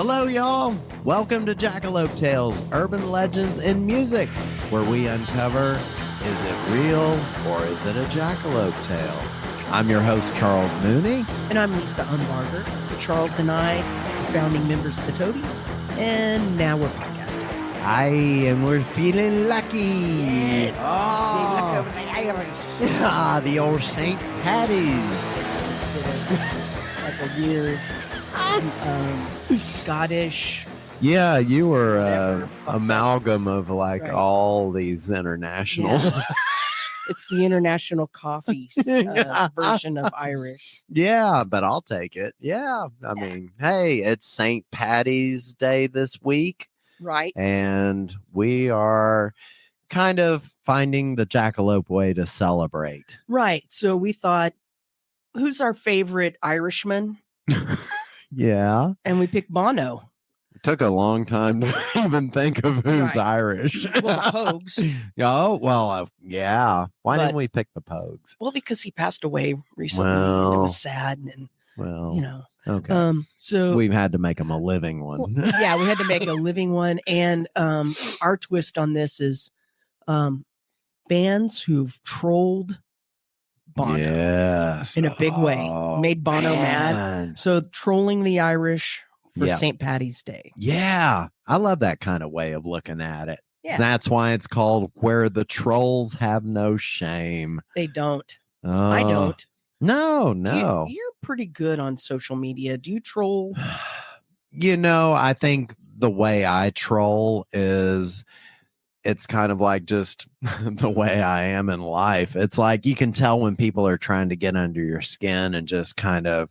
Hello, y'all. Welcome to Jackalope Tales, Urban Legends in Music, where we uncover, is it real or is it a jackalope tale? I'm your host, Charles Mooney. And I'm Lisa Umbarger. Charles and I are founding members of the Toadies, and now we're podcasting. And we're feeling lucky. Yes. Oh. The old St. Patty's. Like a weird Scottish. Yeah, you were amalgam of all these international. Yeah. It's the international coffee version of Irish. Yeah, but I'll take it. Yeah. I mean, hey, it's St. Patty's Day this week. Right. And we are kind of finding the jackalope way to celebrate. Right. So we thought, who's our favorite Irishman? Yeah. And we picked Bono. It took a long time to even think of who's Irish. Well, the Pogues. Oh, well, yeah. Why didn't we pick the Pogues? Well, because he passed away recently. Well, and it was sad. And, well, you know. Okay. So we've had to make him a living one. Well, yeah, we had to make a living one. And our twist on this is fans who've trolled Bono in a big way, made Bono mad. So trolling the Irish for St. Patty's Day. Yeah. I love that kind of way of looking at it. Yeah. That's why it's called Where the Trolls Have No Shame. They don't. I don't. No. You're pretty good on social media. Do you troll? You know, I think the way I troll is it's kind of like just the way I am in life. It's like you can tell when people are trying to get under your skin and just kind of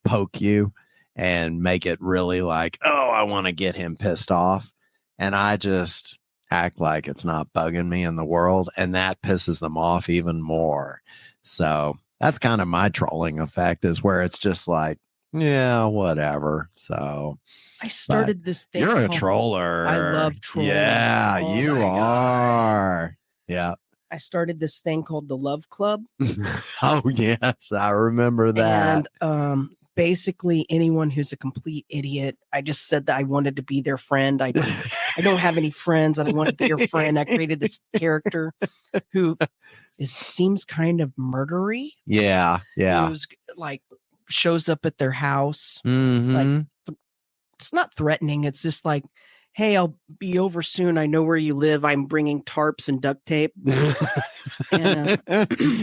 poke you and make it really like, oh, I want to get him pissed off. And I just act like it's not bugging me in the world. And that pisses them off even more. So that's kind of my trolling effect, is where it's just like, yeah, whatever. So I started this thing. You're a troller. I love trolling. Yeah, you are. Yeah. I started this thing called the Love Club. Oh, yes. I remember that. And basically anyone who's a complete idiot, I just said that I wanted to be their friend. I don't have any friends, and I want to be your friend. I created this character who seems kind of murdery. Yeah. Who's like shows up at their house. Mm-hmm. Like, it's not threatening. It's just like, hey, I'll be over soon. I know where you live. I'm bringing tarps and duct tape.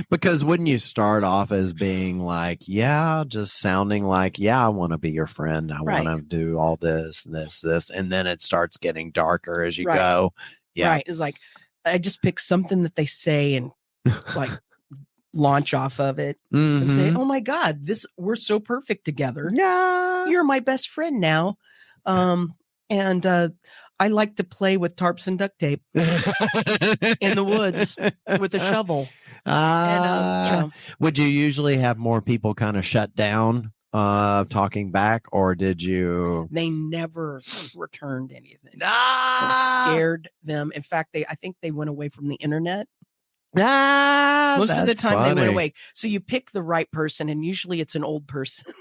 Because wouldn't you start off as being like, yeah, just sounding like, yeah, I want to be your friend. I want to do all this. And then it starts getting darker as you go. Yeah. Right. It's like, I just pick something that they say and like launch off of it and say, oh my God, we're so perfect together. Yeah. You're my best friend now. And I like to play with tarps and duct tape in the woods with a shovel. Would you usually have more people kind of shut down talking back, or did you? They never returned anything. It scared them. In fact, I think they went away from the internet. Most of the time they went away. So you pick the right person, and usually it's an old person.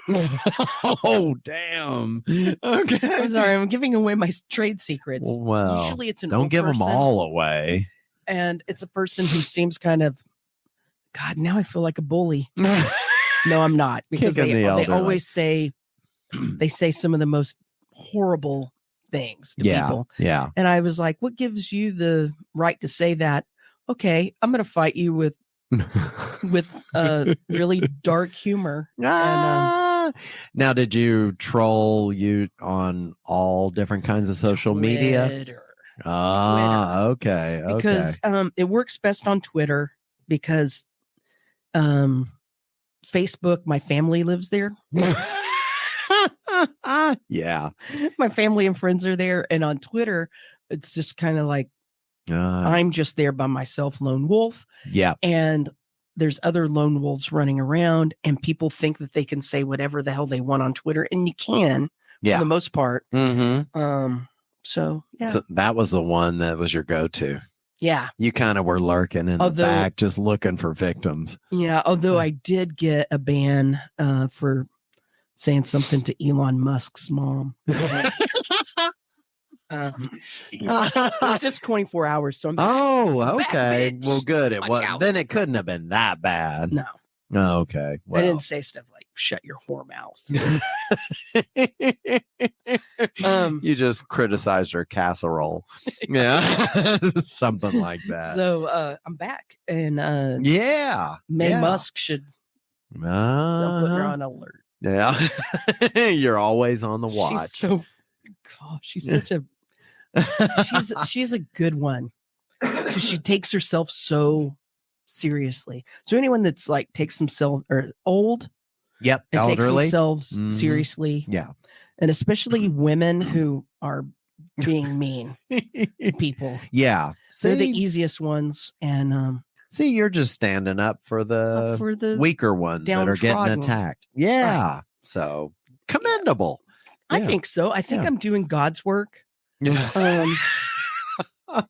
Oh, damn. Okay. I'm sorry. I'm giving away my trade secrets. Well, usually it's an don't old give person, them all away. And it's a person who seems kind of, God, now I feel like a bully. No, I'm not, because they always say, they say some of the most horrible things to people. Yeah. And I was like, what gives you the right to say that? Okay, I'm going to fight you with really dark humor. Now, did you troll you on all different kinds of social media? Twitter. Okay. Because it works best on Twitter, because Facebook, my family lives there. Yeah. My family and friends are there. And on Twitter, it's just kind of like, I'm just there by myself, lone wolf. Yeah. And there's other lone wolves running around, and people think that they can say whatever the hell they want on Twitter, and you can for the most part. So that was the one that was your go-to. Yeah. You kind of were lurking in the back, just looking for victims. Yeah. Although I did get a ban for saying something to Elon Musk's mom. It's just 24 hours. So I'm okay. Well, good. It Watch was. out. Then it couldn't have been that bad. No. Oh, okay. I didn't say stuff like "shut your whore mouth." You just criticized her casserole. Yeah, something like that. So I'm back, and May yeah. Musk should put her on alert. Yeah, you're always on the watch. She's such a she's a good one because she takes herself so seriously. So anyone that's like takes themselves or old, and elderly, takes themselves Mm-hmm. seriously, Yeah, and especially women who are being mean people. Yeah, they're the easiest ones, and see, you're just standing up for the weaker ones that are getting attacked. Yeah, right. So commendable. I think so. I think I'm doing God's work. Yeah.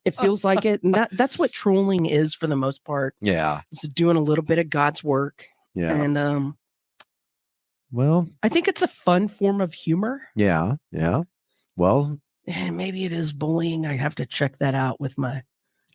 It feels like it, and that's what trolling is for the most part. Yeah, it's doing a little bit of God's work. Yeah, and well, I think it's a fun form of humor. Yeah. Well, and maybe it is bullying. I have to check that out with my.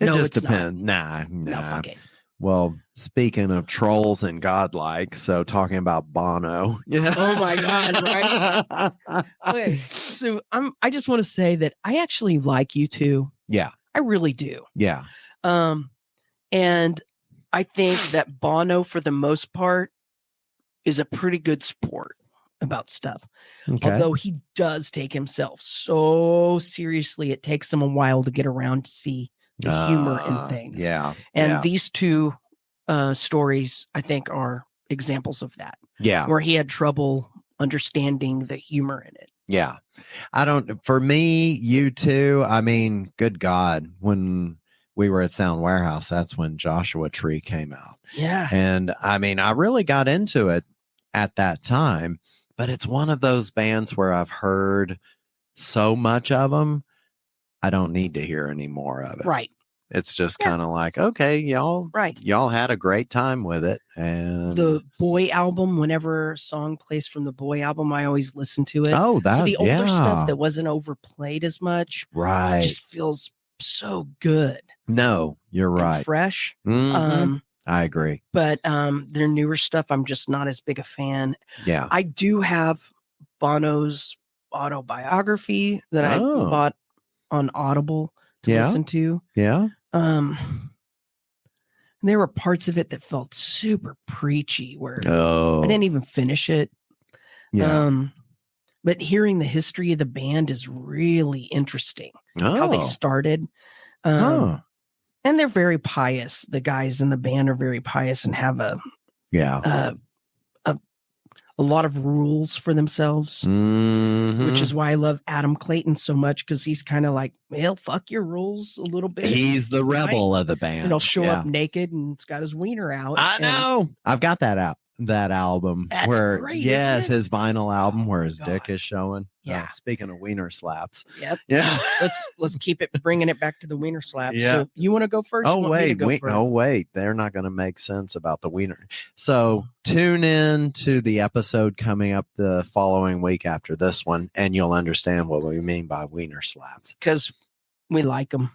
It just depends. Nah. No, fuck it. Well, speaking of trolls and godlike, so talking about Bono. Yeah. Oh my God! Right. Okay, so I just want to say that I actually like U2. Yeah, I really do. Yeah. And I think that Bono, for the most part, is a pretty good sport about stuff. Okay. Although he does take himself so seriously, it takes him a while to get around to see the humor in things. Yeah. And these two stories, I think, are examples of that. Yeah. Where he had trouble understanding the humor in it. Yeah. For me, U2, I mean, good God, when we were at Sound Warehouse, that's when Joshua Tree came out. Yeah. And I mean, I really got into it at that time, but it's one of those bands where I've heard so much of them, I don't need to hear any more of it. Right. It's just kind of like, okay, y'all had a great time with it. And the Boy album, whenever a song plays from the Boy album, I always listen to it. Oh, so the older stuff that wasn't overplayed as much, right? Just feels so good. No, you're right. And fresh. Mm-hmm. I agree. But their newer stuff, I'm just not as big a fan. Yeah, I do have Bono's autobiography that I bought on Audible to listen to. Yeah. There were parts of it that felt super preachy where I didn't even finish it. Yeah. But hearing the history of the band is really interesting. How they started. And they're very pious. The guys in the band are very pious and have a lot of rules for themselves, which is why I love Adam Clayton so much, because he's kind of like, well, fuck your rules a little bit. He's the rebel of the band. And he'll show up naked and it's got his wiener out. I know. I've got that out. That album where great, his vinyl album where his dick is showing. Yeah. Speaking of wiener slaps. Yep. Yeah. Let's keep it bringing it back to the wiener slaps. Yeah. So you want to go first? Oh wait, they're not going to make sense about the wiener. So tune in to the episode coming up the following week after this one, and you'll understand what we mean by wiener slaps. Because we like them.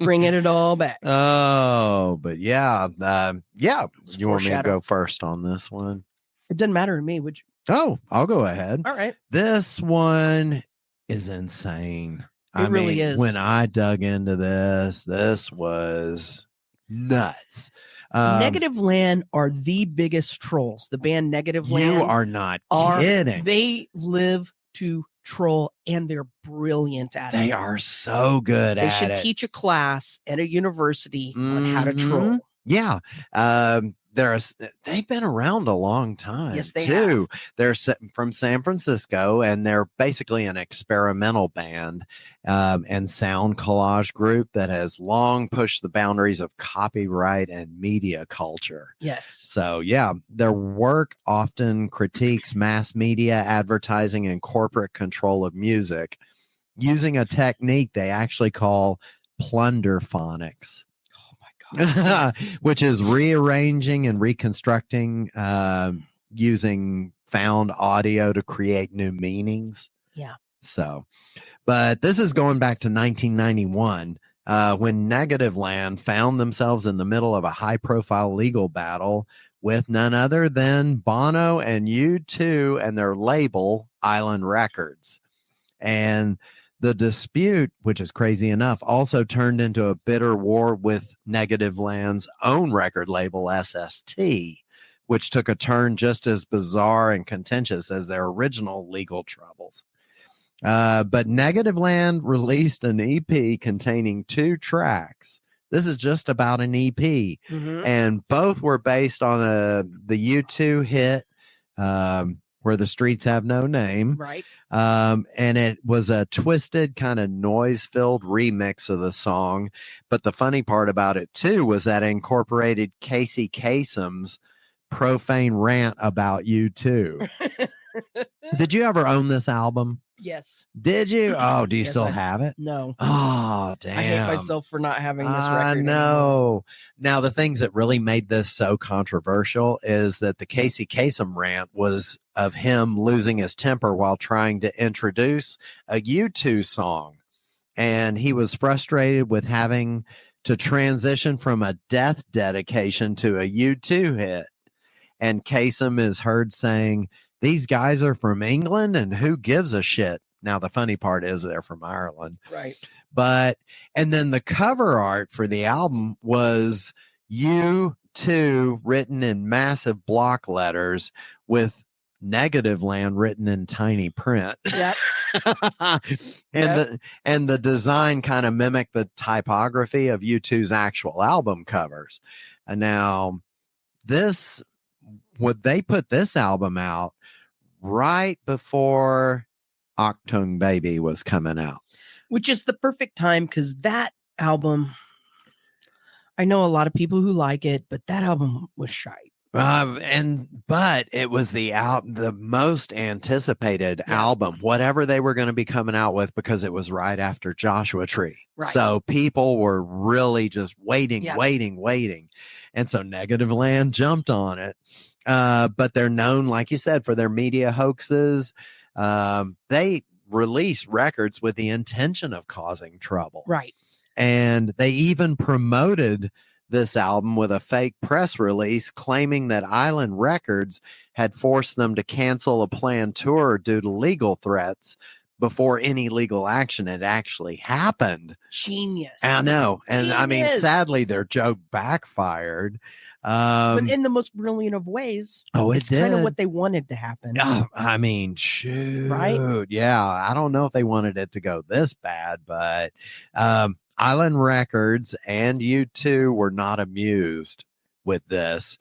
Bringing it all back. Oh, but yeah. You want me to go first on this one? It doesn't matter to me. Would you? Oh, I'll go ahead. All right. This one is insane. It really is. When I dug into this was nuts. Negativland are the biggest trolls. The band Negativland. You are not kidding. They live to troll, and they're brilliant at it. They are so good at it. They should teach a class at a university on how to troll. Yeah. They've been around a long time. Yes, they have. Have. They're from San Francisco, and they're basically an experimental band and sound collage group that has long pushed the boundaries of copyright and media culture. Yes. So, yeah, their work often critiques mass media, advertising, and corporate control of music using a technique they actually call plunderphonics. Yes. Which is rearranging and reconstructing using found audio to create new meanings. Yeah. So, but this is going back to 1991 when Negativland found themselves in the middle of a high-profile legal battle with none other than Bono and U2 and their label, Island Records. And the dispute, which is crazy enough, also turned into a bitter war with Negativland's own record label, SST, which took a turn just as bizarre and contentious as their original legal troubles. But Negativland released an EP containing 2 tracks. This is just about an EP. Mm-hmm. And both were based on the U2 hit, Where the Streets Have No Name. Right. And it was a twisted, kind of noise-filled remix of the song. But the funny part about it, too, was that it incorporated Casey Kasem's profane rant about U2. Did you ever own this album? Yes. Did you? Oh, do you Yes, still have it? No. Oh, damn. I hate myself for not having this record. I anymore. know. Now, the things that really made this so controversial is that the Casey Kasem rant was of him losing his temper while trying to introduce a U2 song. And he was frustrated with having to transition from a death dedication to a U2 hit. And Kasem is heard saying, "These guys are from England and who gives a shit?" Now, the funny part is they're from Ireland. Right. And then the cover art for the album was U2 written in massive block letters with Negativland written in tiny print. Yep. And the design kind of mimicked the typography of U2's actual album covers. And now they put this album out right before Octung Baby was coming out, which is the perfect time because that album, I know a lot of people who like it, but that album was shite. But it was the most anticipated album, whatever they were going to be coming out with, because it was right after Joshua Tree. Right. So people were really just waiting. And so Negativland jumped on it. But they're known, like you said, for their media hoaxes. They release records with the intention of causing trouble. Right. And they even promoted this album with a fake press release claiming that Island Records had forced them to cancel a planned tour due to legal threats before any legal action had actually happened. Genius. I know. And Genius. I mean, sadly, their joke backfired. But in the most brilliant of ways. It's kind of what they wanted to happen. I mean, shoot. Right? Yeah. I don't know if they wanted it to go this bad, but Island Records and U2 were not amused with this.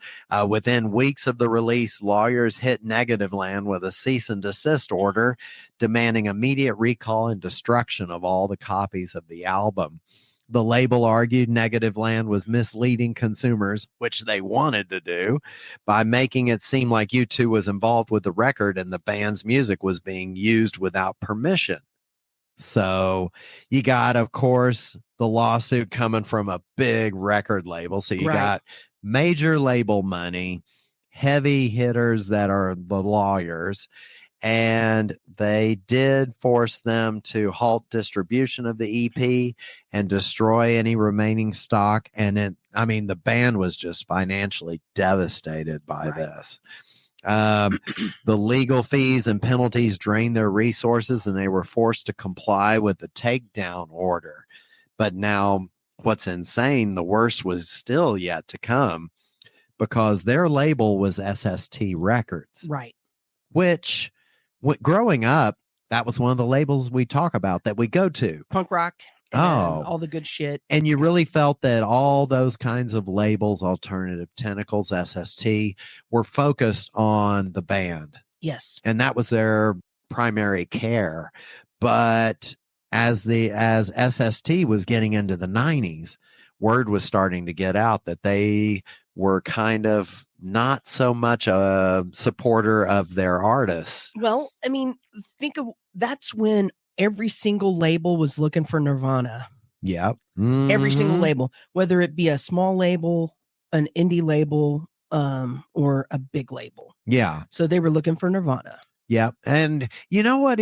Within weeks of the release, lawyers hit Negativland with a cease and desist order demanding immediate recall and destruction of all the copies of the album. The label argued Negativland was misleading consumers, which they wanted to do, by making it seem like U2 was involved with the record and the band's music was being used without permission. So you got, of course, the lawsuit coming from a big record label. So you got major label money, heavy hitters that are the lawyers, and they did force them to halt distribution of the EP and destroy any remaining stock. And the band was just financially devastated by this. The legal fees and penalties drained their resources, and they were forced to comply with the takedown order. But now, what's insane, the worst was still yet to come, because their label was SST Records. Right. Which, growing up, that was one of the labels we talk about that we go to. Punk rock. All the good shit. And you really felt that all those kinds of labels, Alternative Tentacles, SST, were focused on the band. Yes. And that was their primary care. But as SST was getting into the 90s, word was starting to get out that they were kind of not so much a supporter of their artists. Well, I mean, that's when every single label was looking for Nirvana. Yep. Every single label, whether it be a small label, an indie label, or a big label. Yeah. So they were looking for Nirvana. Yeah. And you know what?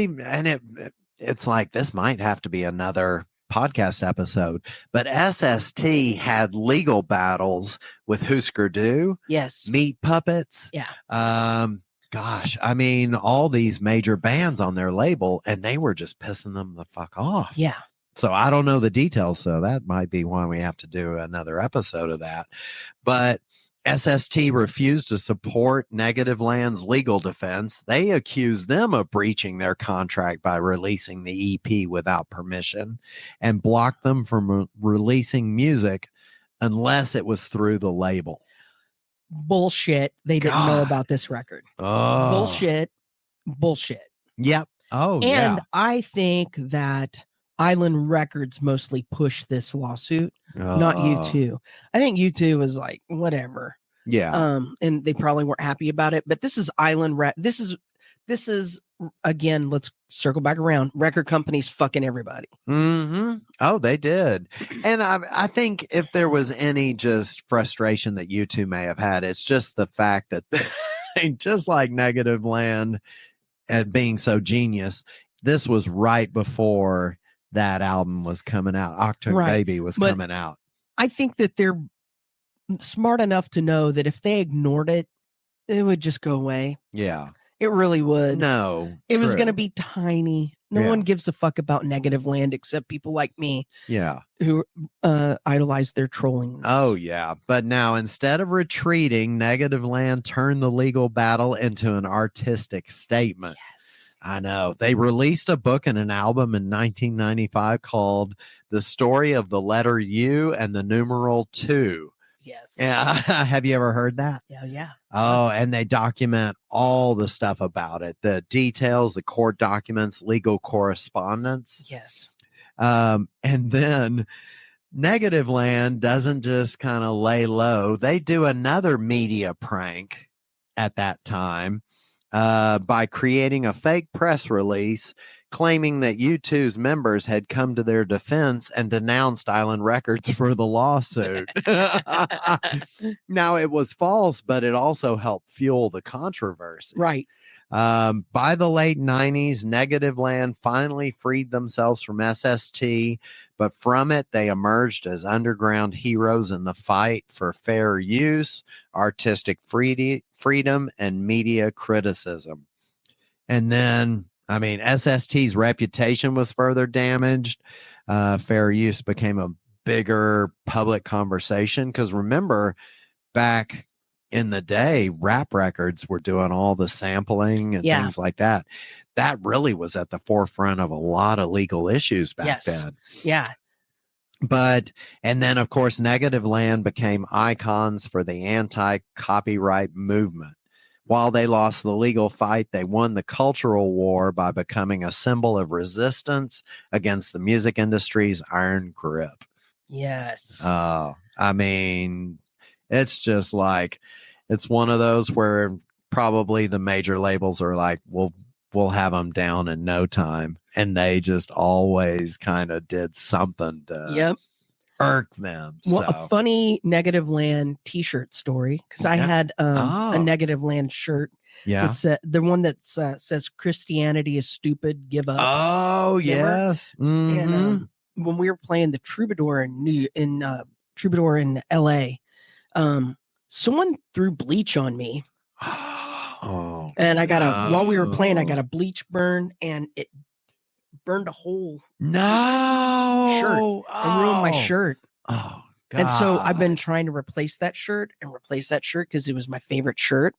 It's like, this might have to be another podcast episode, but SST had legal battles with Husker Du, Yes. Meat Puppets. Yeah. Gosh, I mean, all these major bands on their label, and they were just pissing them the fuck off. Yeah. So I don't know the details. So that might be why we have to do another episode of that. But SST refused to support Negativland's legal defense. They accused them of breaching their contract by releasing the EP without permission and blocked them from releasing music unless it was through the label. Bullshit. They didn't know about this record. Oh. Bullshit. Yep. Oh, and yeah. I think that Island Records mostly pushed this lawsuit, not U2. I think U2 was like, whatever. Yeah. And they probably weren't happy about it. But this is This is again, let's circle back around. Record companies fucking everybody. Mm-hmm. Oh, they did. And I think if there was any just frustration that U2 may have had, it's just the fact that just like Negativland and being so genius, this was right before that album was coming out. October Baby was coming out. I think that they're smart enough to know that if they ignored it, it would just go away. Yeah. It really would. No. It was going to be tiny. No one gives a fuck about Negativland except people like me. Yeah. Who idolize their trolling. Oh, yeah. But now, instead of retreating, Negativland turned the legal battle into an artistic statement. Yes. I know. They released a book and an album in 1995 called The Story of the Letter U and the Numeral 2. Yes. Yeah. Have you ever heard that? Yeah. Yeah. Oh, and they document all the stuff about it, the details, the court documents, legal correspondence. Yes. And then Negativland doesn't just kind of lay low. They do another media prank at that time by creating a fake press release claiming that U2's members had come to their defense and denounced Island Records for the lawsuit. Now, it was false, but it also helped fuel the controversy. Right. By the late 90s, Negativland finally freed themselves from SST, but from it, they emerged as underground heroes in the fight for fair use, artistic freedom, and media criticism. And then, I mean, SST's reputation was further damaged. Fair use became a bigger public conversation because remember, back in the day, rap records were doing all the sampling and things like that. That really was at the forefront of a lot of legal issues back then. Yeah. But, and then of course, Negativland became icons for the anti-copyright movement. While they lost the legal fight, they won the cultural war by becoming a symbol of resistance against the music industry's iron grip. Yes. I mean, it's just like, it's one of those where probably the major labels are like, we'll have them down in no time. And they just always kind of did something to irk them. Well, a funny Negativland t-shirt story, because I had a Negativland shirt. Yeah. It's the one that says Christianity is stupid, give up. Oh, yes. Mm-hmm. And when we were playing the Troubadour in Troubadour in LA, someone threw bleach on me. Oh, and I got while we were playing, I got a bleach burn and it burned a whole shirt and ruined my shirt. Oh, God. And so I've been trying to replace that shirt because it was my favorite shirt.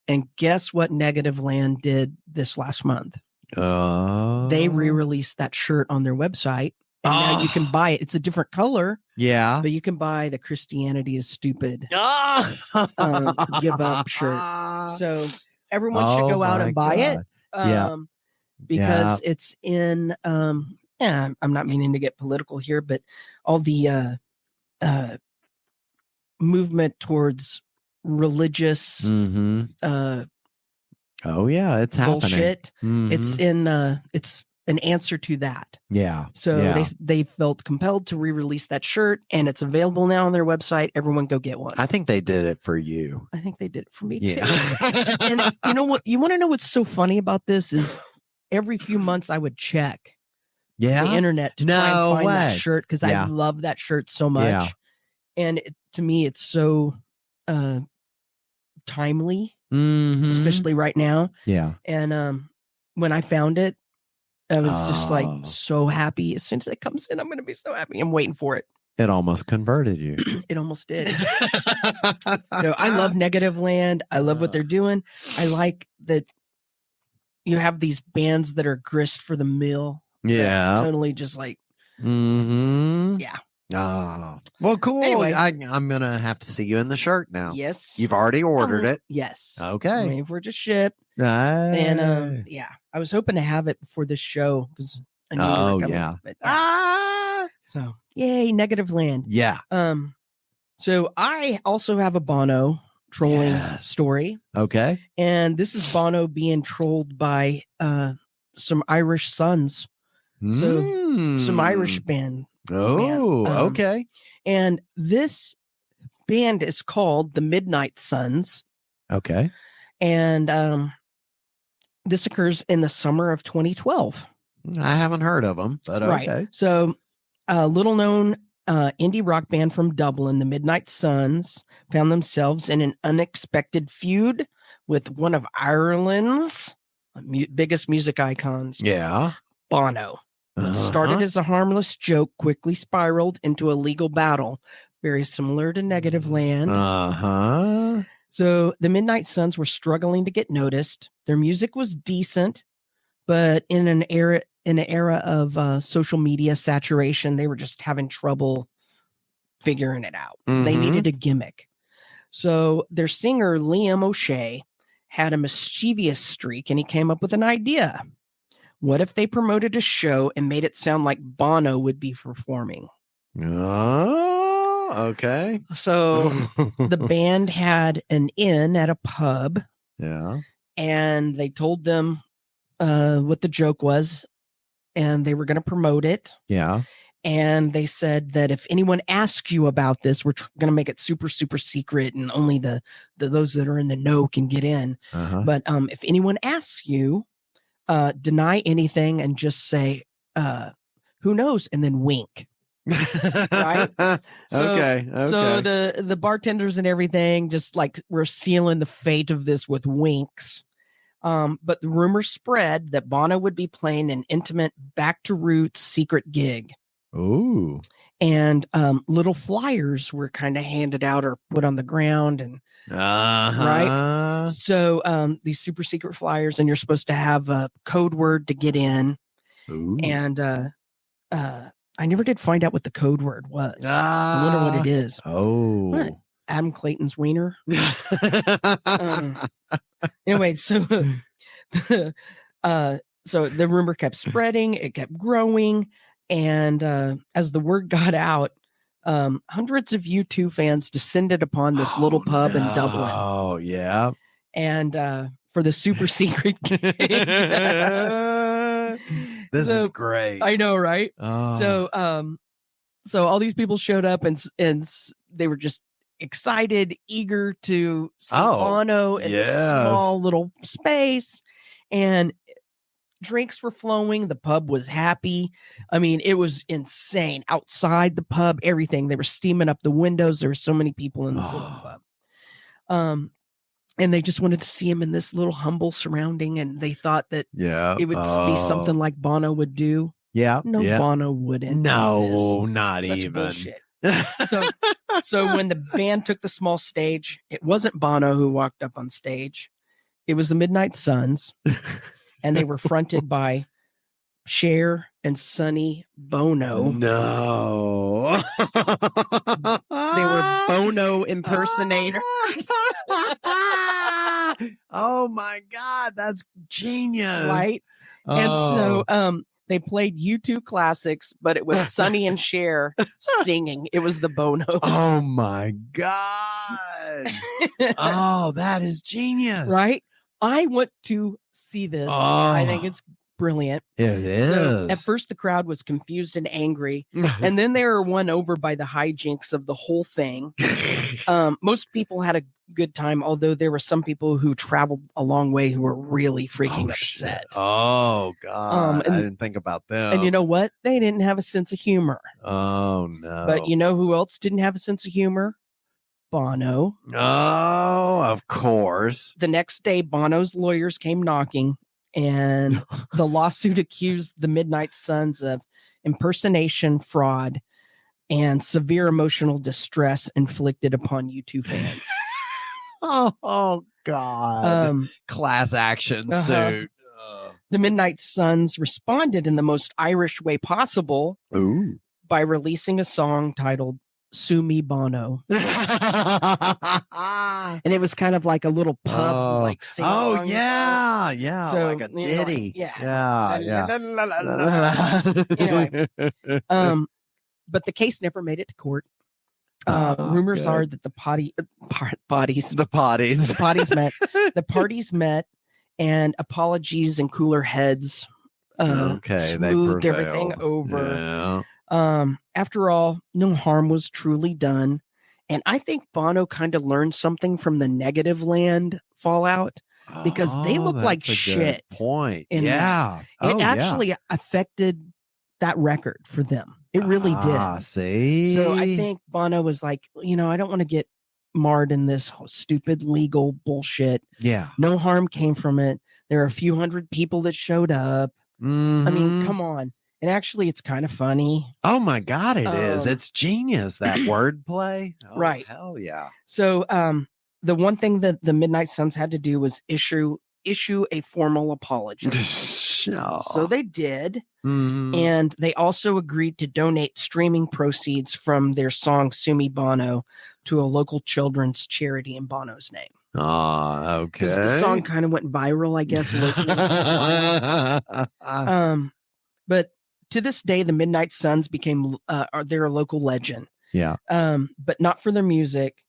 And guess what Negativland did this last month? They re-released that shirt on their website. And now you can buy it. It's a different color. Yeah. But you can buy the Christianity is stupid give up shirt. So everyone should go out and buy it. Because it's in I'm not meaning to get political here, but all the movement towards religious oh yeah, it's bullshit. happening. It's in it's an answer to that. Yeah. So yeah. they felt compelled to re-release that shirt, and it's available now on their website. Everyone go get one. I think they did it for you. I think they did it for me Yeah. too. And you know what? You want to know what's so funny about this is every few months I would check the internet to try and find that shirt because I love that shirt so much. Yeah. And to me, it's so timely, especially right now. Yeah. And when I found it, I was just like so happy. As soon as it comes in, I'm going to be so happy. I'm waiting for it. It almost converted you. It almost did. So I love Negativland. I love what they're doing. I like that you have these bands that are grist for the mill. Yeah. Totally just like, yeah. Oh, well, cool. Anyway. I'm going to have to see you in the shirt now. Yes. You've already ordered it. Yes. Okay. I'm waiting for it to ship. And yeah, I was hoping to have it before this show because I knew you were coming. Yeah. But, so yay, Negativland. Yeah. So I also have a Bono trolling story. Okay. And this is Bono being trolled by some Irish sons. So some Irish band. Oh, okay. And this band is called the Midnight Suns. Okay. And this occurs in the summer of 2012. I haven't heard of them, but okay. Right. So a little known indie rock band from Dublin, the Midnight Suns, found themselves in an unexpected feud with one of Ireland's biggest music icons. Yeah. Bono. What started as a harmless joke quickly spiraled into a legal battle, very similar to Negativland. So the Midnight Suns were struggling to get noticed. Their music was decent, but in an era of social media saturation, they were just having trouble figuring it out. They needed a gimmick. So their singer, Liam O'Shea, had a mischievous streak, and he came up with an idea. What if they promoted a show and made it sound like Bono would be performing? Oh, okay. So the band had an inn at a pub. Yeah. And they told them what the joke was, and they were going to promote it. Yeah. And they said that if anyone asks you about this, we're going to make it super, super secret, and only those that are in the know can get in. But if anyone asks you, deny anything and just say, who knows? And then wink. Right? Okay. So the bartenders and everything just like we're sealing the fate of this with winks. But the rumor spread that Bono would be playing an intimate back to roots secret gig. Ooh. And little flyers were kind of handed out or put on the ground, and right. So these super secret flyers, and you're supposed to have a code word to get in. Ooh. And I never did find out what the code word was. I wonder what it is. Oh, what? Adam Clayton's wiener. Anyway, so the rumor kept spreading. It kept growing. And as the word got out, hundreds of U2 fans descended upon this little pub in Dublin. Oh, yeah. And for the super secret gig. This is great. I know, right? Oh. So all these people showed up, and they were just excited, eager to see Bono in this small little space. And drinks were flowing. The pub was happy. I mean, it was insane. Outside the pub, everything. They were steaming up the windows. There were so many people in this little pub. And they just wanted to see him in this little humble surrounding. And they thought that it would be something like Bono would do. Yeah. No, Bono wouldn't. No, not Such even. Bullshit. So when the band took the small stage, it wasn't Bono who walked up on stage. It was the Midnight Suns. And they were fronted by Cher and Sonny Bono. No. They were Bono impersonators. Oh my God, that's genius. Right? Oh. And so they played U2 classics, but it was Sonny and Cher singing. It was the Bonos. Oh my God. Oh, that is genius. Right? I want to see this. I think it's brilliant. It is. So at first the crowd was confused and angry, and then they were won over by the hijinks of the whole thing. Most people had a good time, although there were some people who traveled a long way who were really freaking upset. Shit. Oh God, I didn't think about them. And you know what? They didn't have a sense of humor. Oh no. But you know who else didn't have a sense of humor? Bono. Oh, of course. The next day, Bono's lawyers came knocking, and the lawsuit accused the Midnight Suns of impersonation, fraud, and severe emotional distress inflicted upon U2 fans. Oh God. Class action suit. The Midnight Suns responded in the most Irish way possible by releasing a song titled Sue Me Bono. And it was kind of like a little pub like sing. Oh yeah, so, like a ditty. Anyway, but the case never made it to court. Rumors are that the parties met, and apologies and cooler heads smoothed everything over. After all, no harm was truly done. And I think Bono kind of learned something from the Negativland fallout, because they look like shit. Point. It actually affected that record for them. It really did. See? So I think Bono was like, I don't want to get marred in this stupid legal bullshit. Yeah. No harm came from it. There are a few hundred people that showed up. Mm-hmm. I mean, come on. And actually, it's kind of funny. Oh my God, it is. It's genius, that wordplay. Oh, right. Hell yeah. So the one thing that the Midnight Suns had to do was issue a formal apology. So they did. Mm-hmm. And they also agreed to donate streaming proceeds from their song Sue Me Bono to a local children's charity in Bono's name. Oh, okay. Because the song kind of went viral, I guess, locally. But to this day, the Midnight Suns became they're a local legend. Yeah. But not for their music.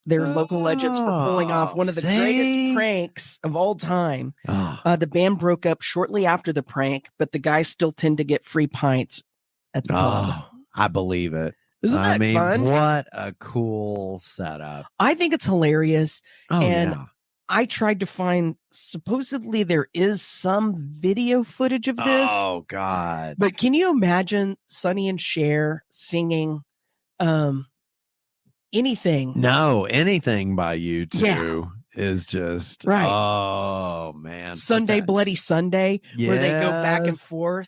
They're local legends for pulling off one of the greatest pranks of all time. The band broke up shortly after the prank, but the guys still tend to get free pints at the pub. I believe it. Isn't that fun? What a cool setup. I think it's hilarious. And yeah. I tried to find, supposedly there is some video footage of this. Oh God. But can you imagine Sonny and Cher singing anything? No, anything by U2 is just right. Oh man. Sunday Bloody Sunday, where they go back and forth.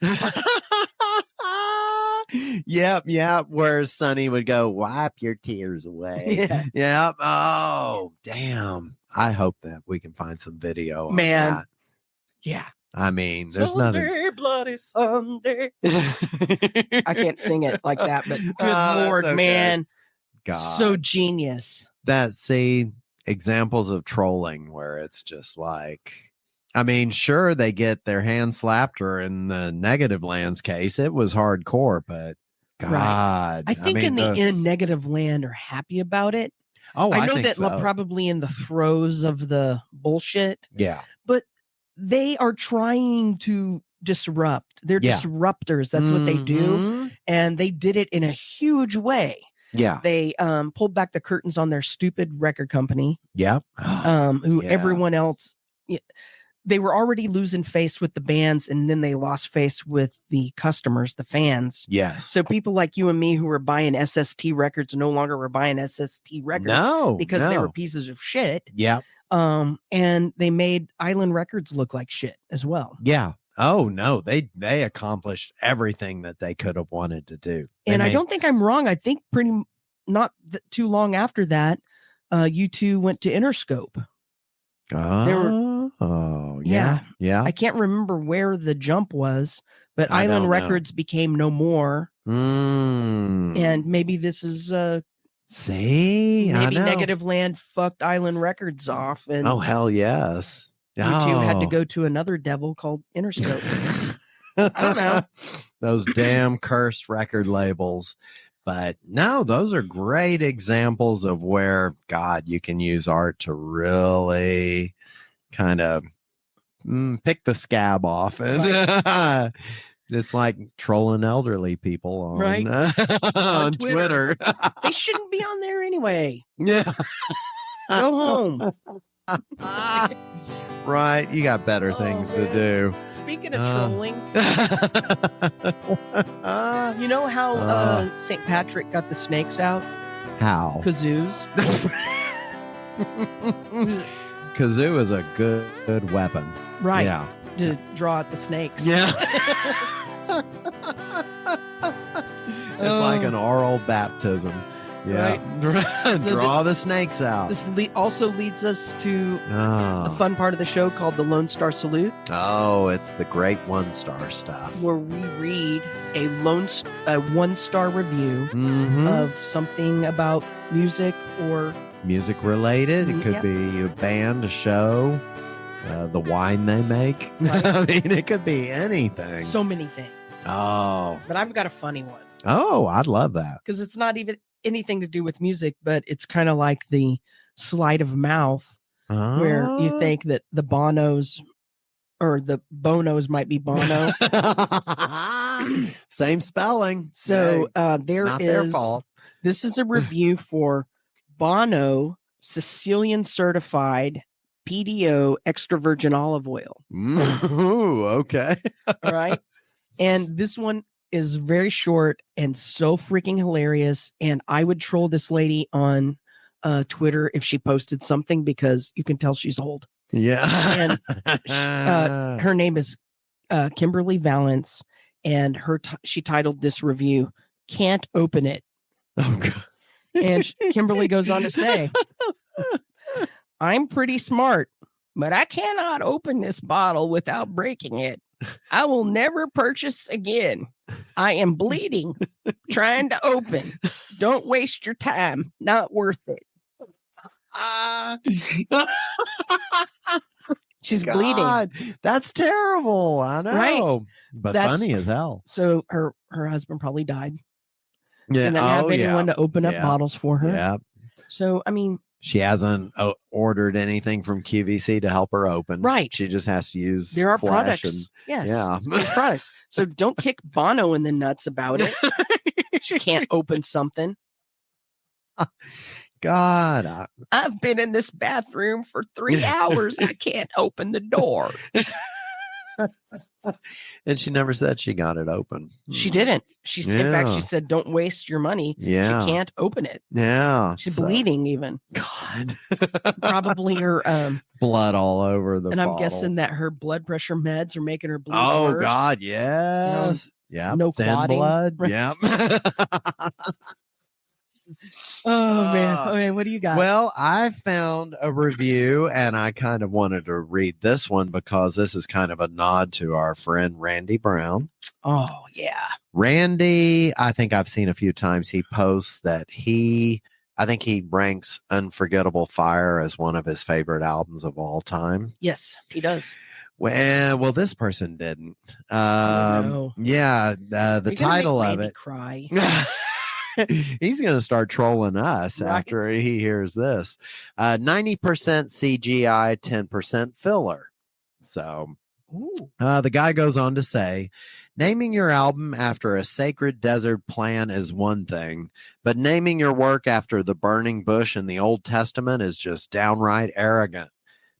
Yep. Where Sonny would go, wipe your tears away. Yep. Oh, damn. I hope that we can find some video. Man. On that. Yeah. I mean, there's Sunday, Bloody Sunday. I can't sing it like that, but good Lord, okay. man. God. So genius. Examples of trolling where it's just like, I mean, sure, they get their hand slapped, or in the Negativland's case, it was hardcore, but God. Right. I think in the end, Negativland are happy about it. Oh, I know that so. Probably in the throes of the bullshit. Yeah. But they are trying to disrupt. They're disruptors. That's what they do. And they did it in a huge way. Yeah. They pulled back the curtains on their stupid record company. Yeah. Everyone else... They were already losing face with the bands, and then they lost face with the customers, the fans. Yes. So people like you and me who were buying SST records no longer were buying SST records because they were pieces of shit. Yeah. And they made Island Records look like shit as well. Yeah. Oh no, they accomplished everything that they could have wanted to do. I don't think I'm wrong. I think not too long after that, U2 went to Interscope. Oh, yeah. I can't remember where the jump was, but Island Records became no more. And maybe this is maybe Negativland fucked Island Records off, and oh hell yes, U2 had to go to another devil called Interscope. I don't know. Those damn cursed record labels. But no, those are great examples of where, God, you can use art to really kind of pick the scab off. And it's like trolling elderly people on, Right. on Twitter. They shouldn't be on there anyway. Yeah. Go home. Right. You got better things to do. Speaking of trolling, you know how St. Patrick got the snakes out? How? Kazoos. Kazoo is a good weapon. Right. Yeah. To draw out the snakes. Yeah. It's like an oral baptism. Yeah. Right. So Draw the snakes out. This also leads us to a fun part of the show called the Lone Star Salute. Oh, it's the great 1-star stuff. Where we read a 1-star review of something about music or music related. It could be a band, a show, the wine they make. Right. I mean, it could be anything. So many things. Oh. But I've got a funny one. Oh, I'd love that. Because it's not even anything to do with music, but it's kind of like the sleight of mouth where you think that the Bonos or the Bonos might be Bono. Same spelling. So not their fault. This is a review for Bono Sicilian certified PDO extra virgin olive oil. Ooh, okay. All right. And this one is very short and so freaking hilarious. And I would troll this lady on Twitter if she posted something because you can tell she's old. Yeah. And her name is Kimberly Valance, and she titled this review, "Can't Open It." Oh, God. And Kimberly goes on to say, "I'm pretty smart, but I cannot open this bottle without breaking it. I will never purchase again. I am bleeding, trying to open. Don't waste your time. Not worth it." She's bleeding. That's terrible. I know. Right? But funny as hell. So her husband probably died. Yeah. And then have anyone to open up bottles for her. Yeah. So, I mean, she hasn't ordered anything from QVC to help her open. Right. She just has to use there are Flash products. Yes. Yeah. There's products. So don't kick Bono in the nuts about it. She can't open something. God. I've been in this bathroom for 3 hours. I can't open the door. And she never said she got it open. She didn't. In fact, she said, "Don't waste your money." Yeah. She can't open it. Yeah. She's bleeding even. God. Probably her blood all over the bottle. I'm guessing that her blood pressure meds are making her bleed worse. God, yes. Yeah. No thin clotting. blood. Yeah. Oh man. Okay, what do you got? Well, I found a review and I kind of wanted to read this one because this is kind of a nod to our friend Randy Brown. Oh yeah. Randy, I think I've seen a few times he posts that I think he ranks Unforgettable Fire as one of his favorite albums of all time. Yes, he does. Well, this person didn't. No. Yeah, the title of it. Cry. He's going to start trolling us after he hears this. 90% CGI, 10% filler. So the guy goes on to say, naming your album after a sacred desert plan is one thing, but naming your work after the burning bush in the Old Testament is just downright arrogant.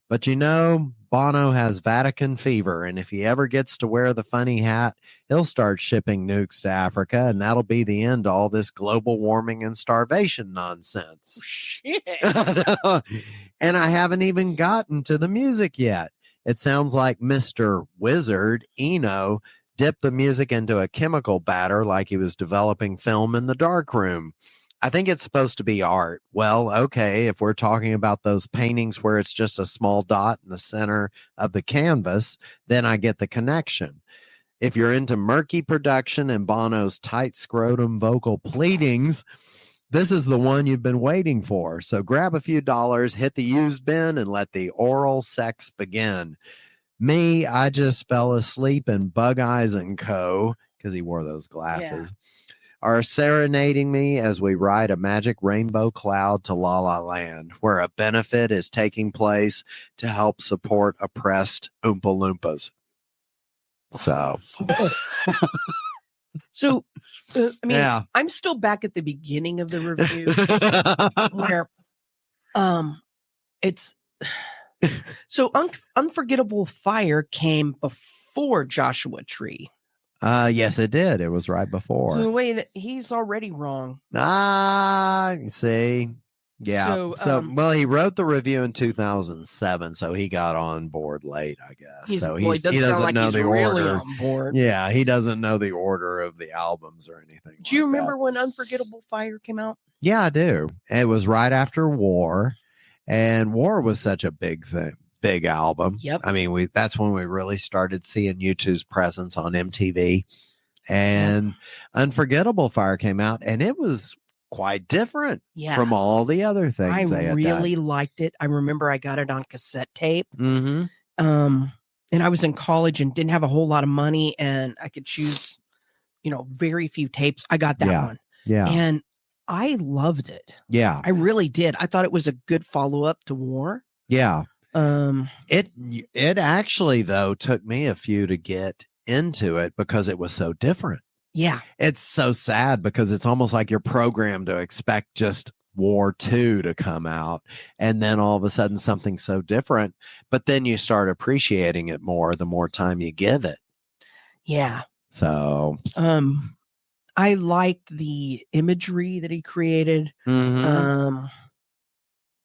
But you know, Bono has Vatican fever, and if he ever gets to wear the funny hat, he'll start shipping nukes to Africa, and that'll be the end to all this global warming and starvation nonsense. Shit. And I haven't even gotten to the music yet. It sounds like Mr. Wizard, Eno, dipped the music into a chemical batter like he was developing film in the darkroom. I think it's supposed to be art. Well, okay, if we're talking about those paintings where it's just a small dot in the center of the canvas, then I get the connection. If you're into murky production and Bono's tight scrotum vocal pleadings, this is the one you've been waiting for. So grab a few dollars, hit the used bin, and let the oral sex begin. Me, I just fell asleep in Bug Eyes and Co. because he wore those glasses. are serenading me as we ride a magic rainbow cloud to La La Land, where a benefit is taking place to help support oppressed Oompa Loompas. So, So, I mean, yeah. I'm still back at the beginning of the review where, it's so Unforgettable Fire came before Joshua Tree. Yes, it did. It was right before. So the way that he's already wrong. You see. Yeah. So, well, he wrote the review in 2007, so he got on board late, I guess. He doesn't know the order. On board. Yeah, he doesn't know the order of the albums or anything. Do you remember when Unforgettable Fire came out? Yeah, I do. It was right after War, and War was such a big thing. Big album. Yep. I mean, that's when we really started seeing U2's presence on MTV, and Unforgettable Fire came out, and it was quite different from all the other things. I really liked it. I remember I got it on cassette tape. Mm-hmm. And I was in college and didn't have a whole lot of money, and I could choose, very few tapes. I got that one. Yeah. And I loved it. Yeah. I really did. I thought it was a good follow-up to War. Yeah. It actually, though, took me a few to get into it because it was so different. Yeah. It's so sad because it's almost like you're programmed to expect just War 2 to come out, and then all of a sudden something so different, but then you start appreciating it more the more time you give it. Yeah. So I liked the imagery that he created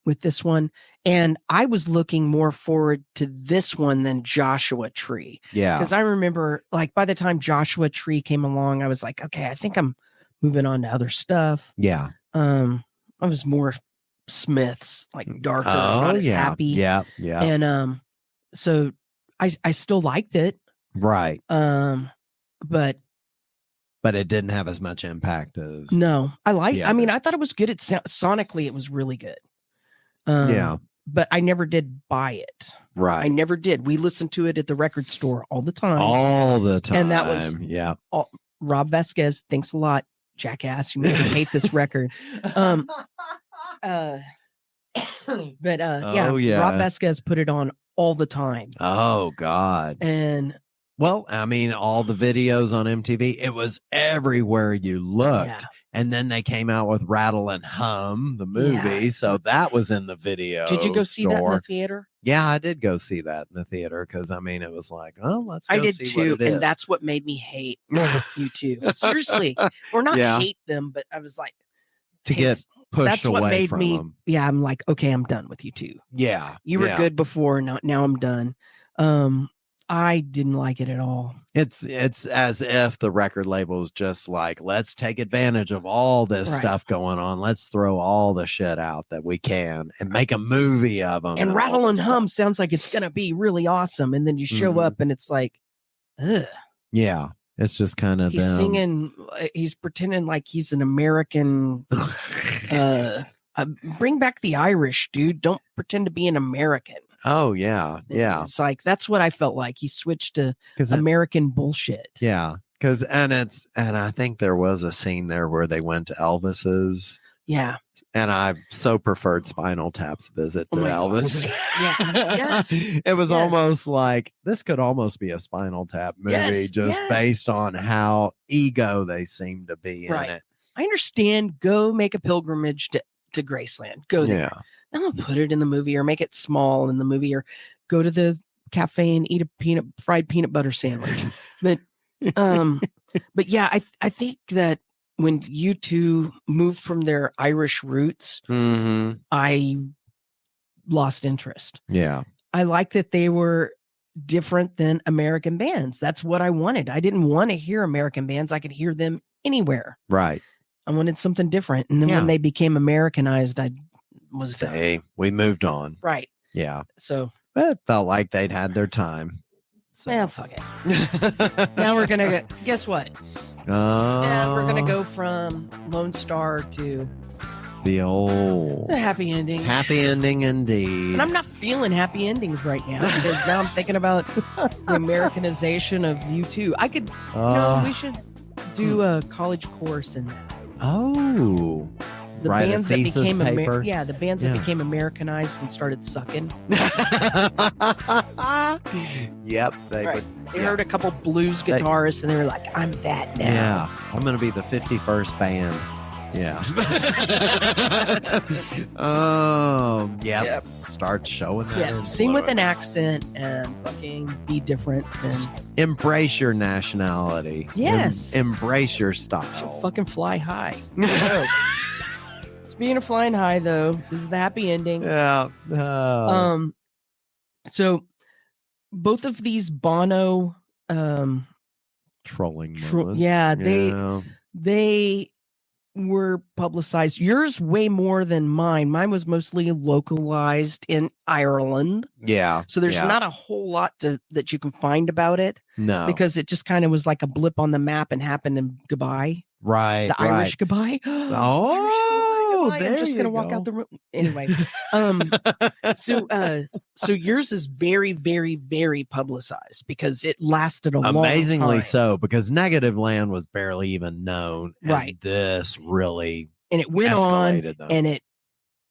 with this one, and I was looking more forward to this one than Joshua Tree. Yeah. Because I remember, like, by the time Joshua Tree came along, I was like, okay, I think I'm moving on to other stuff. Yeah. I was more Smiths, like darker, not as happy. Yeah. Yeah. And so I still liked it. Right. But it didn't have as much impact as. No, I mean, I thought it was good. Sonically, it was really good. Yeah. But I never did buy it. Right. I never did. We listened to it at the record store all the time. All the time. And that was Rob Vasquez. Thanks a lot, jackass. You make me hate this record. Rob Vasquez put it on all the time. Oh God. And well, I mean, all the videos on MTV, it was everywhere you looked. Yeah. And then they came out with Rattle and Hum, the movie. Yeah. So that was in the video. Did you go see that in the theater? Yeah, I did go see that in the theater because, I mean, it was like, oh, let's go I did see too, what it is. And that's what made me hate U2. Seriously. Or not hate them, but I was like. To get pushed away from them. Yeah, I'm like, okay, I'm done with U2. Yeah. You were good before, now I'm done. I didn't like it at all. It's as if the record label was just like, let's take advantage of all this stuff going on. Let's throw all the shit out that we can and make a movie of them. And Rattle and Hum sounds like it's going to be really awesome. And then you show up and it's like, ugh. Yeah. It's just kind of he's singing, he's pretending like he's an American. Bring back the Irish, dude. Don't pretend to be an American. Oh, yeah. Yeah. It's like, that's what I felt like. He switched to American bullshit. Yeah. And I think there was a scene there where they went to Elvis's. Yeah. And I so preferred Spinal Tap's visit to Elvis. Yeah. Yes. It was almost like this could almost be a Spinal Tap movie based on how ego they seem to be in it. I understand. Go make a pilgrimage to Graceland. Go there. Yeah. Don't put it in the movie or make it small in the movie or go to the cafe and eat a fried peanut butter sandwich. But yeah, I think that when U2 moved from their Irish roots, I lost interest. Yeah. I like that they were different than American bands. That's what I wanted. I didn't want to hear American bands. I could hear them anywhere. Right. I wanted something different. And then when they became Americanized, I was we moved on. Right. Yeah. So it felt like they'd had their time. So. Well, fuck it. Now we're gonna guess what? We're gonna go from Lone Star to the happy ending. Happy ending indeed. And I'm not feeling happy endings right now because now I'm thinking about the Americanization of U2. I could we should do a college course in that. Oh. The Write a bands that thesis became paper. the bands that became Americanized and started sucking. Yep. They Right. They heard a couple blues guitarists and they were like, I'm that now. Yeah. I'm going to be the 51st band. Yeah. Yep. Start showing that. Yeah. Sing with an accent and fucking be different. And embrace your nationality. Yes. Embrace your style. Fucking fly high. Speaking of flying high, though, this is the happy ending. Yeah. So both of these Bono trolling moments. They were publicized. Yours way more than mine. Mine was mostly localized in Ireland. Yeah. So there's not a whole lot that you can find about it. No. Because it just kind of was like a blip on the map and happened and goodbye. Right. The Irish goodbye. I'm just gonna walk out the room anyway. So yours is very, very, very publicized because it lasted a long time. Amazingly so, because Negativland was barely even known. Right. And this really and it went on though. and it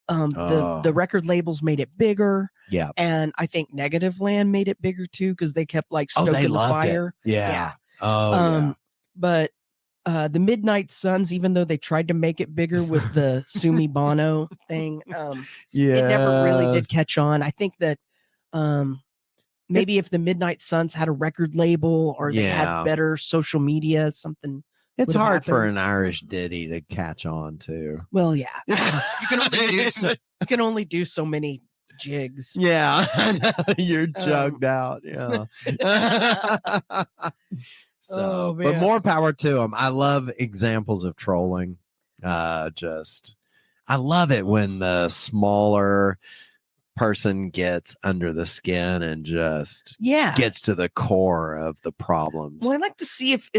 the record labels made it bigger. Yeah. And I think Negativland made it bigger too, because they kept like stoking the fire. Yeah. But the Midnight Suns, even though they tried to make it bigger with the Sumi Bono thing, it never really did catch on. I think that maybe if the Midnight Suns had a record label or they had better social media, something. It's hard for an Irish ditty to catch on to. Well, yeah, you can only do so many jigs. Yeah, you're jugged out. Yeah. So, but more power to them. I love examples of trolling. I love it when the smaller person gets under the skin and just gets to the core of the problems. Well, I'd like to see if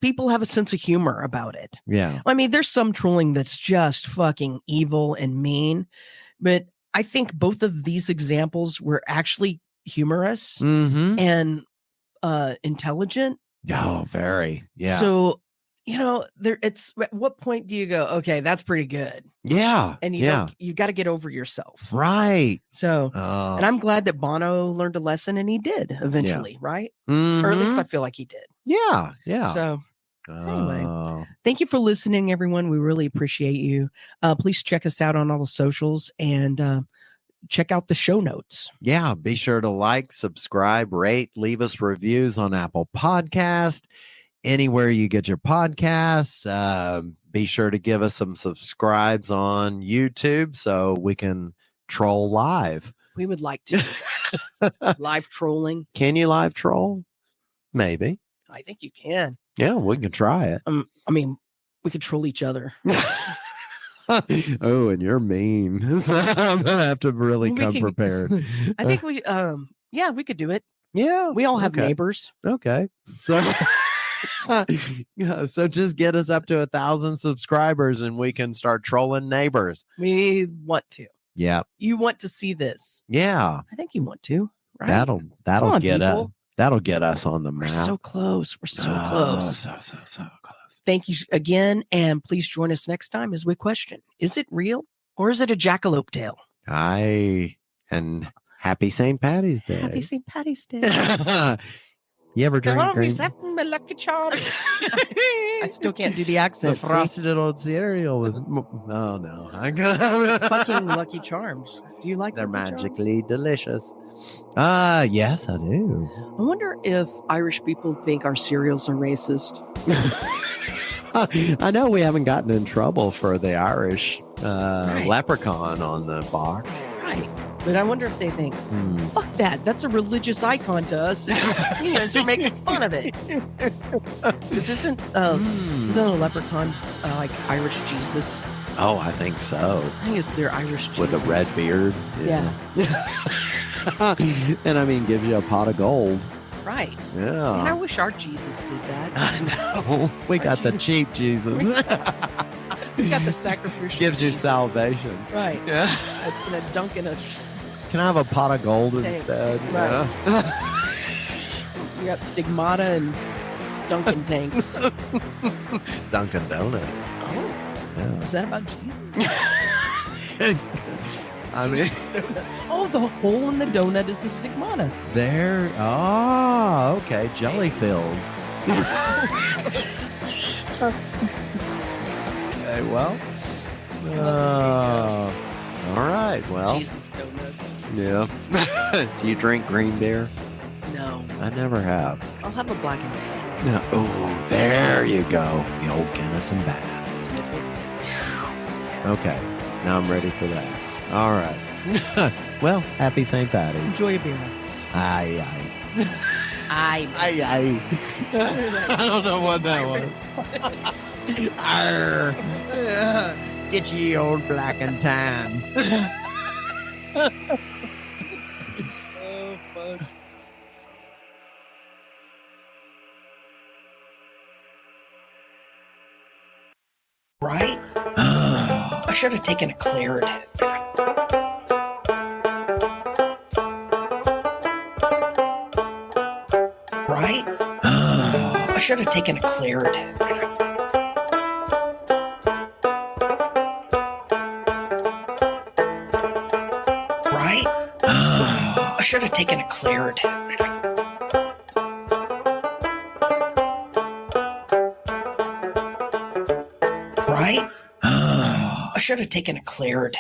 people have a sense of humor about it. Yeah. I mean, there's some trolling that's just fucking evil and mean, but I think both of these examples were actually humorous and intelligent. Oh, very. Yeah. So, it's at what point do you go, okay, that's pretty good. Yeah. And you got to get over yourself. Right. So, and I'm glad that Bono learned a lesson, and he did eventually, right? Or at least I feel like he did. Yeah. Yeah. So anyway, thank you for listening, everyone. We really appreciate you. Please check us out on all the socials and check out the show notes. Yeah, be sure to like, subscribe, rate, leave us reviews on Apple Podcast, anywhere you get your podcasts. Be sure to give us some subscribes on YouTube so we can troll live. We would like to do that. Live trolling. Can you live troll? Maybe. I think you can. Yeah, we can try it. I mean, we could troll each other. Oh, and you're mean. So I'm gonna have to really come prepared. I think we we could do it. Yeah. We all have neighbors. Okay. So so just get us up to 1,000 subscribers and we can start trolling neighbors. We want to. Yeah. You want to see this. Yeah. I think you want to. Right? That'll get us on the map. We're so close. We're so close. So close. Thank you again, and please join us next time as we question: is it real or is it a jackalope tale? And happy St. Patty's Day. Happy St. Patty's Day. You ever drink my Lucky Charms? I still can't do the accent. The frosted old cereal with oh no. Fucking Lucky Charms. Do you like They're Lucky magically Charms? delicious. Yes, I do. I wonder if Irish people think our cereals are racist. I know we haven't gotten in trouble for the Irish leprechaun on the box. Right. But I wonder if they think, fuck that. That's a religious icon to us. You guys are making fun of it. This isn't a leprechaun like Irish Jesus? Oh, I think so. I think they're Irish Jesus. With a red beard. Yeah. And I mean, gives you a pot of gold. Right. Yeah. And I wish our Jesus did that. I know. We got the cheap Jesus. We got the sacrificial. Gives you Jesus. salvation. Right. Yeah. In a dunk in a. Can I have a pot of gold instead? Right. Yeah. You got stigmata and Dunkin' Tanks. Dunkin' Donuts. Oh, Yeah. is that about Jesus? I mean, Oh, the hole in the donut is the stigmata. there. Oh, okay. Jelly filled. Okay, well. All right. Well. Jesus donuts. Yeah. Do you drink green beer? No, I never have. I'll have a black and tan. No. Oh, there you go. The old Guinness and Bass. Smithwick's. Okay. Now I'm ready for that. All right. Well, happy St. Patty's. Enjoy your beer. Aye, I aye. Aye, aye. I don't know what that was. Arr. Get ye old black and tan. Oh, fuck. Right? I should have taken a Claritin. Right? I should have taken a Claritin. Right? I should have taken a Claritin. Right? I should have taken a Claritin.